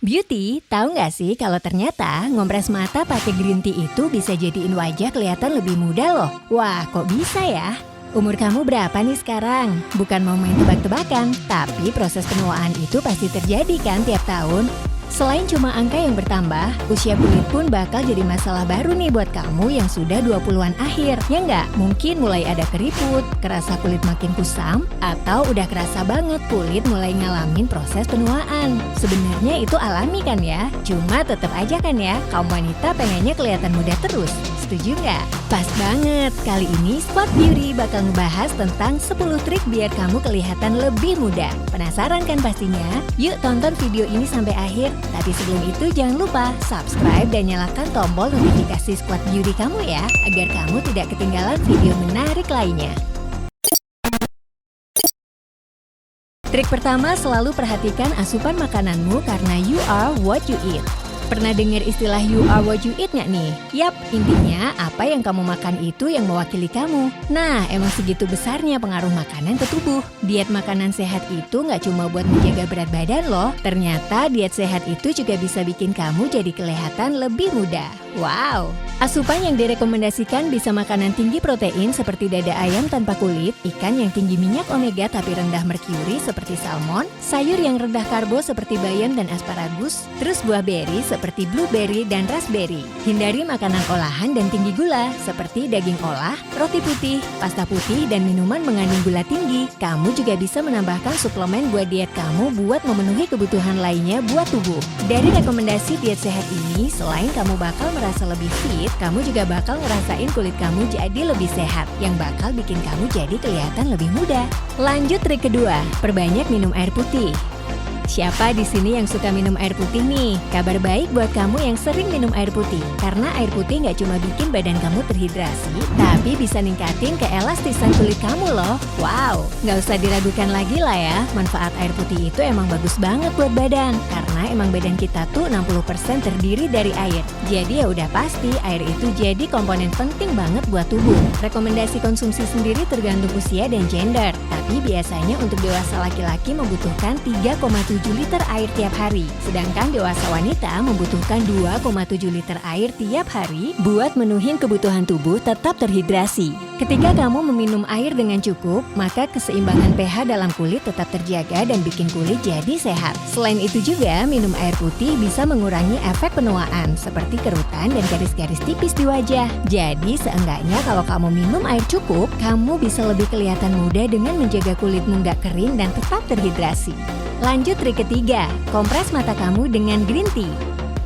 Beauty, tahu nggak sih kalau ternyata ngompres mata pakai green tea itu bisa jadiin wajah kelihatan lebih muda loh? Wah, kok bisa ya? Umur kamu berapa nih sekarang? Bukan mau main tebak-tebakan, tapi proses penuaan itu pasti terjadi kan tiap tahun? Selain cuma angka yang bertambah, usia kulit pun bakal jadi masalah baru nih buat kamu yang sudah 20-an akhir. Ya nggak? Mungkin mulai ada keriput, kerasa kulit makin kusam, atau udah kerasa banget kulit mulai ngalamin proses penuaan. Sebenarnya itu alami kan ya? Cuma tetap aja kan ya, kaum wanita pengennya kelihatan muda terus. Setuju nggak? Pas banget! Kali ini Squad Beauty bakal ngebahas tentang 10 trik biar kamu kelihatan lebih muda. Penasaran kan pastinya? Yuk tonton video ini sampai akhir. Tapi sebelum itu jangan lupa subscribe dan nyalakan tombol notifikasi Squad Beauty kamu ya, agar kamu tidak ketinggalan video menarik lainnya. Trik pertama, selalu perhatikan asupan makananmu karena you are what you eat. Pernah dengar istilah you are what you eat nggak nih? Yap, intinya apa yang kamu makan itu yang mewakili kamu. Nah, emang segitu besarnya pengaruh makanan ke tubuh. Diet makanan sehat itu nggak cuma buat menjaga berat badan loh. Ternyata diet sehat itu juga bisa bikin kamu jadi kelihatan lebih muda. Wow! Asupan yang direkomendasikan bisa makanan tinggi protein seperti dada ayam tanpa kulit, ikan yang tinggi minyak omega tapi rendah merkuri seperti salmon, sayur yang rendah karbo seperti bayam dan asparagus, terus buah beri seperti blueberry dan raspberry. Hindari makanan olahan dan tinggi gula seperti daging olah, roti putih, pasta putih, dan minuman mengandung gula tinggi. Kamu juga bisa menambahkan suplemen buat diet kamu buat memenuhi kebutuhan lainnya buat tubuh. Dari rekomendasi diet sehat ini, selain kamu bakal merasa lebih fit, kamu juga bakal ngerasain kulit kamu jadi lebih sehat, yang bakal bikin kamu jadi kelihatan lebih muda. Lanjut trik kedua, perbanyak minum air putih. Siapa di sini yang suka minum air putih nih? Kabar baik buat kamu yang sering minum air putih. Karena air putih nggak cuma bikin badan kamu terhidrasi, tapi bisa ningkatin keelastisan kulit kamu loh. Wow, nggak usah diragukan lagi lah ya. Manfaat air putih itu emang bagus banget buat badan. Karena emang badan kita tuh 60% terdiri dari air. Jadi ya udah pasti air itu jadi komponen penting banget buat tubuh. Rekomendasi konsumsi sendiri tergantung usia dan gender. Tapi biasanya untuk dewasa laki-laki membutuhkan 3,7 liter air tiap hari. Sedangkan dewasa wanita membutuhkan 2,7 liter air tiap hari buat menuhin kebutuhan tubuh tetap terhidrasi. Ketika kamu meminum air dengan cukup, maka keseimbangan pH dalam kulit tetap terjaga dan bikin kulit jadi sehat. Selain itu juga, minum air putih bisa mengurangi efek penuaan seperti kerutan dan garis-garis tipis di wajah. Jadi seenggaknya kalau kamu minum air cukup, kamu bisa lebih kelihatan muda dengan menjaga kulitmu nggak kering dan tetap terhidrasi. Lanjut trik ketiga, kompres mata kamu dengan green tea.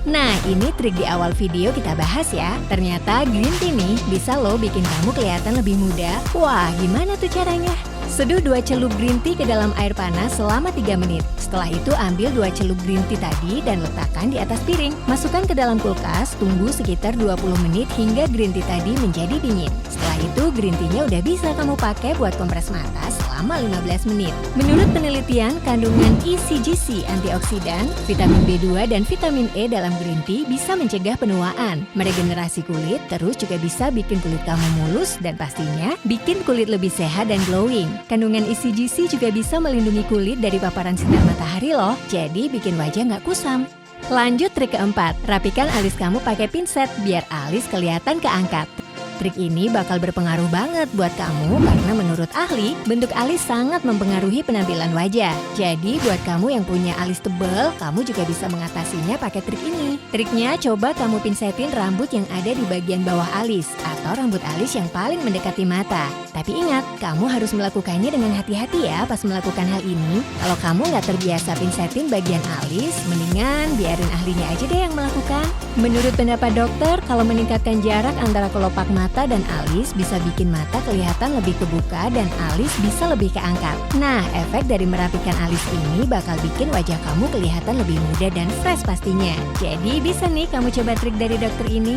Nah, ini trik di awal video kita bahas ya. Ternyata green tea nih bisa loh bikin kamu kelihatan lebih muda. Wah, gimana tuh caranya? Seduh 2 celup green tea ke dalam air panas selama 3 menit. Setelah itu ambil 2 celup green tea tadi dan letakkan di atas piring. Masukkan ke dalam kulkas, tunggu sekitar 20 menit hingga green tea tadi menjadi dingin. Setelah itu green tea-nya udah bisa kamu pakai buat kompres mata selama 15 menit. Menurut penelitian, kandungan ECGC antioksidan, vitamin B2 dan vitamin E dalam green tea bisa mencegah penuaan, meregenerasi kulit, terus juga bisa bikin kulit kamu mulus dan pastinya bikin kulit lebih sehat dan glowing. Kandungan ECGC juga bisa melindungi kulit dari paparan sinar matahari loh, jadi bikin wajah nggak kusam. Lanjut trik keempat, rapikan alis kamu pakai pinset biar alis kelihatan keangkat. Trik ini bakal berpengaruh banget buat kamu karena menurut ahli, bentuk alis sangat mempengaruhi penampilan wajah. Jadi buat kamu yang punya alis tebal, kamu juga bisa mengatasinya pakai trik ini. Triknya coba kamu pinsetin rambut yang ada di bagian bawah alis atau rambut alis yang paling mendekati mata. Tapi ingat, kamu harus melakukannya dengan hati-hati ya pas melakukan hal ini. Kalau kamu nggak terbiasa pinsetin bagian alis, mendingan biarin ahlinya aja deh yang melakukan. Menurut pendapat dokter, kalau meningkatkan jarak antara kelopak mata dan alis bisa bikin mata kelihatan lebih kebuka dan alis bisa lebih keangkat. Nah, efek dari merapikan alis ini bakal bikin wajah kamu kelihatan lebih muda dan fresh pastinya. Jadi bisa nih kamu coba trik dari dokter ini.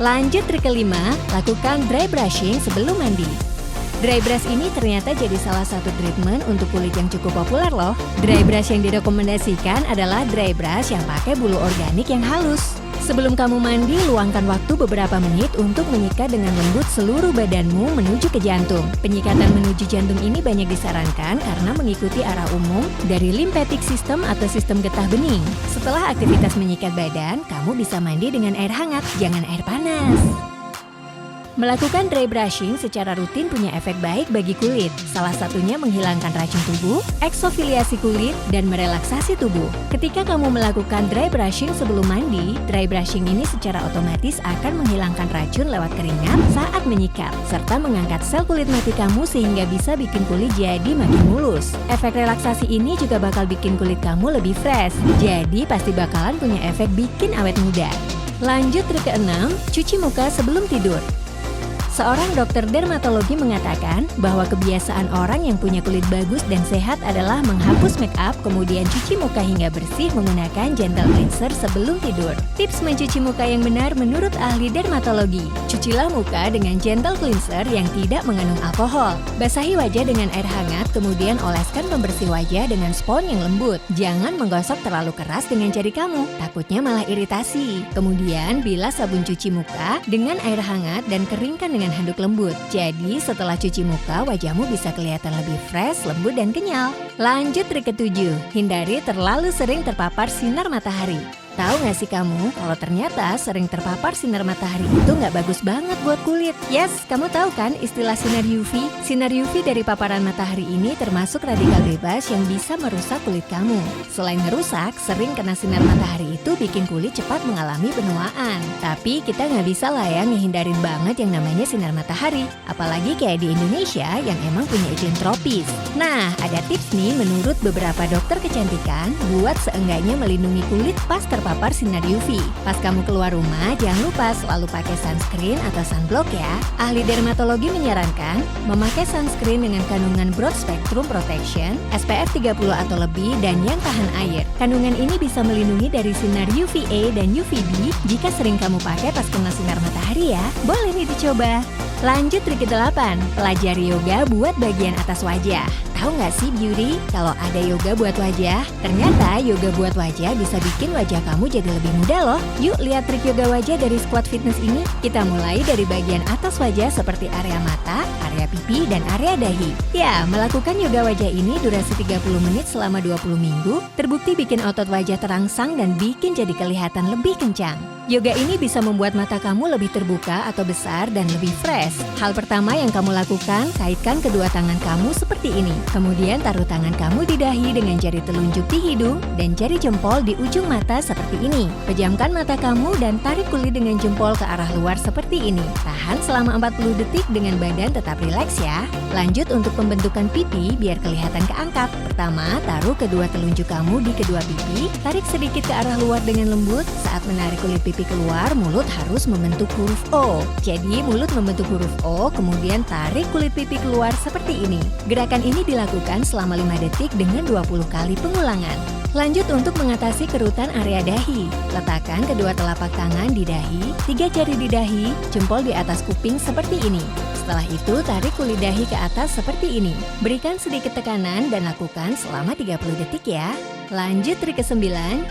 Lanjut trik kelima, lakukan dry brushing sebelum mandi. Dry brush ini ternyata jadi salah satu treatment untuk kulit yang cukup populer loh. Dry brush yang direkomendasikan adalah dry brush yang pakai bulu organik yang halus. Sebelum kamu mandi, luangkan waktu beberapa menit untuk menyikat dengan lembut seluruh badanmu menuju ke jantung. Penyikatan menuju jantung ini banyak disarankan karena mengikuti arah umum dari lymphatic system atau sistem getah bening. Setelah aktivitas menyikat badan, kamu bisa mandi dengan air hangat, jangan air panas. Melakukan dry brushing secara rutin punya efek baik bagi kulit. Salah satunya menghilangkan racun tubuh, eksfoliasi kulit, dan merelaksasi tubuh. Ketika kamu melakukan dry brushing sebelum mandi, dry brushing ini secara otomatis akan menghilangkan racun lewat keringat saat menyikat, serta mengangkat sel kulit mati kamu sehingga bisa bikin kulit jadi makin mulus. Efek relaksasi ini juga bakal bikin kulit kamu lebih fresh, jadi pasti bakalan punya efek bikin awet muda. Lanjut trik ke-6, cuci muka sebelum tidur. Seorang dokter dermatologi mengatakan bahwa kebiasaan orang yang punya kulit bagus dan sehat adalah menghapus make up, kemudian cuci muka hingga bersih menggunakan gentle cleanser sebelum tidur. Tips mencuci muka yang benar menurut ahli dermatologi. Cucilah muka dengan gentle cleanser yang tidak mengandung alkohol. Basahi wajah dengan air hangat, kemudian oleskan pembersih wajah dengan spons yang lembut. Jangan menggosok terlalu keras dengan jari kamu, takutnya malah iritasi. Kemudian bilas sabun cuci muka dengan air hangat dan keringkan dengan handuk lembut. Jadi setelah cuci muka, wajahmu bisa kelihatan lebih fresh, lembut, dan kenyal. Lanjut trik ke-7, hindari terlalu sering terpapar sinar matahari. Tahu nggak sih kamu, kalau ternyata sering terpapar sinar matahari itu nggak bagus banget buat kulit? Yes, kamu tahu kan istilah sinar UV? Sinar UV dari paparan matahari ini termasuk radikal bebas yang bisa merusak kulit kamu. Selain merusak, sering kena sinar matahari itu bikin kulit cepat mengalami penuaan. Tapi kita nggak bisa lah ya ngehindarin banget yang namanya sinar matahari. Apalagi kayak di Indonesia yang emang punya iklim tropis. Nah, ada tips nih menurut beberapa dokter kecantikan buat seenggaknya melindungi kulit pas terpapar sinar UV. Pas kamu keluar rumah, jangan lupa selalu pakai sunscreen atau sunblock ya. Ahli dermatologi menyarankan memakai sunscreen dengan kandungan broad spectrum protection, SPF 30 atau lebih, dan yang tahan air. Kandungan ini bisa melindungi dari sinar UVA dan UVB jika sering kamu pakai pas kena sinar matahari ya. Boleh nih dicoba. Lanjut trik ke-8, pelajari yoga buat bagian atas wajah. Tahu nggak sih beauty, kalau ada yoga buat wajah, ternyata yoga buat wajah bisa bikin wajah kamu jadi lebih muda loh. Yuk lihat trik yoga wajah dari Squad Fitness ini. Kita mulai dari bagian atas wajah seperti area mata, area pipi, dan area dahi. Ya, melakukan yoga wajah ini durasi 30 menit selama 20 minggu, terbukti bikin otot wajah terangsang dan bikin jadi kelihatan lebih kencang. Yoga ini bisa membuat mata kamu lebih terbuka atau besar dan lebih fresh. Hal pertama yang kamu lakukan, kaitkan kedua tangan kamu seperti ini. Kemudian taruh tangan kamu di dahi dengan jari telunjuk di hidung dan jari jempol di ujung mata seperti ini. Pejamkan mata kamu dan tarik kulit dengan jempol ke arah luar seperti ini. Tahan selama 40 detik dengan badan tetap rileks ya. Lanjut untuk pembentukan pipi biar kelihatan keangkat. Pertama, taruh kedua telunjuk kamu di kedua pipi, tarik sedikit ke arah luar dengan lembut. Saat menarik kulit pipi keluar, mulut harus membentuk huruf O. Jadi mulut membentuk huruf O, kemudian tarik kulit pipi keluar seperti ini. Gerakan ini dilakukan selama 5 detik dengan 20 kali pengulangan. Lanjut untuk mengatasi kerutan area dahi. Letakkan kedua telapak tangan di dahi, 3 jari di dahi, jempol di atas kuping seperti ini. Setelah itu, tarik kulit dahi ke atas seperti ini. Berikan sedikit tekanan dan lakukan selama 30 detik ya. Lanjut trik ke-9,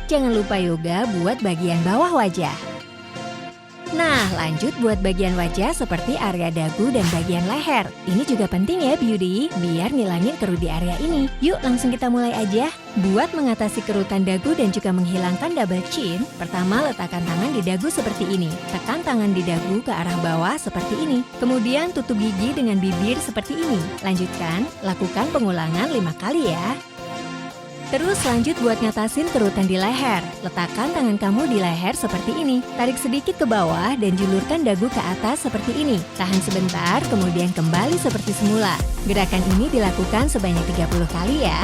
jangan lupa yoga buat bagian bawah wajah. Nah, lanjut buat bagian wajah seperti area dagu dan bagian leher. Ini juga penting ya beauty, biar ngilangin kerut di area ini. Yuk langsung kita mulai aja. Buat mengatasi kerutan dagu dan juga menghilangkan double chin, pertama letakkan tangan di dagu seperti ini. Tekan tangan di dagu ke arah bawah seperti ini. Kemudian tutup gigi dengan bibir seperti ini. Lanjutkan, lakukan pengulangan 5 kali ya. Terus lanjut buat ngatasin kerutan di leher. Letakkan tangan kamu di leher seperti ini. Tarik sedikit ke bawah dan julurkan dagu ke atas seperti ini. Tahan sebentar, kemudian kembali seperti semula. Gerakan ini dilakukan sebanyak 30 kali ya.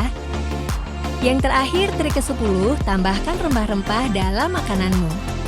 Yang terakhir, trik ke-10, tambahkan rempah-rempah dalam makananmu.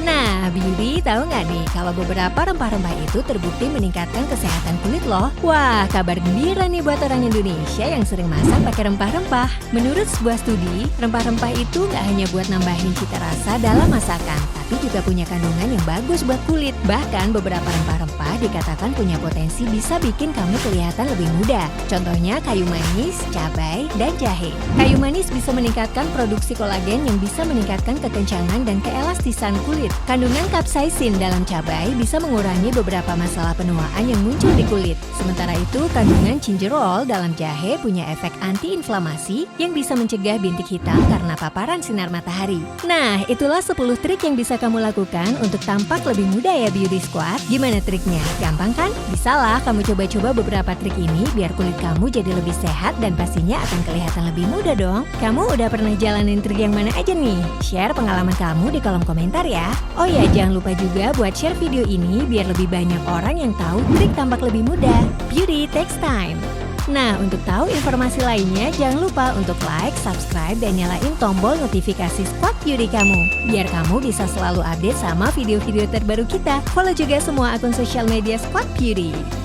Nah, beauty tahu nggak nih kalau beberapa rempah-rempah itu terbukti meningkatkan kesehatan kulit loh. Wah, kabar gembira nih buat orang Indonesia yang sering masak pakai rempah-rempah. Menurut sebuah studi, rempah-rempah itu nggak hanya buat nambahin cita rasa dalam masakan, tapi tapi juga punya kandungan yang bagus buat kulit. Bahkan beberapa rempah-rempah dikatakan punya potensi bisa bikin kamu kelihatan lebih muda. Contohnya kayu manis, cabai, dan jahe. Kayu manis bisa meningkatkan produksi kolagen yang bisa meningkatkan kekencangan dan keelastisan kulit. Kandungan kapsaisin dalam cabai bisa mengurangi beberapa masalah penuaan yang muncul di kulit. Sementara itu, kandungan gingerol dalam jahe punya efek anti-inflamasi yang bisa mencegah bintik hitam karena paparan sinar matahari. Nah, itulah 10 trik yang bisa kamu lakukan untuk tampak lebih muda ya Beauty Squad. Gimana triknya? Gampang kan? Bisalah kamu coba-coba beberapa trik ini biar kulit kamu jadi lebih sehat dan pastinya akan kelihatan lebih muda dong. Kamu udah pernah jalanin trik yang mana aja nih? Share pengalaman kamu di kolom komentar ya. Oh ya, jangan lupa juga buat share video ini biar lebih banyak orang yang tahu trik tampak lebih muda. Beauty takes time. Nah, untuk tahu informasi lainnya, jangan lupa untuk like, subscribe, dan nyalain tombol notifikasi Squad Beauty kamu. Biar kamu bisa selalu update sama video-video terbaru kita. Follow juga semua akun sosial media Squad Beauty.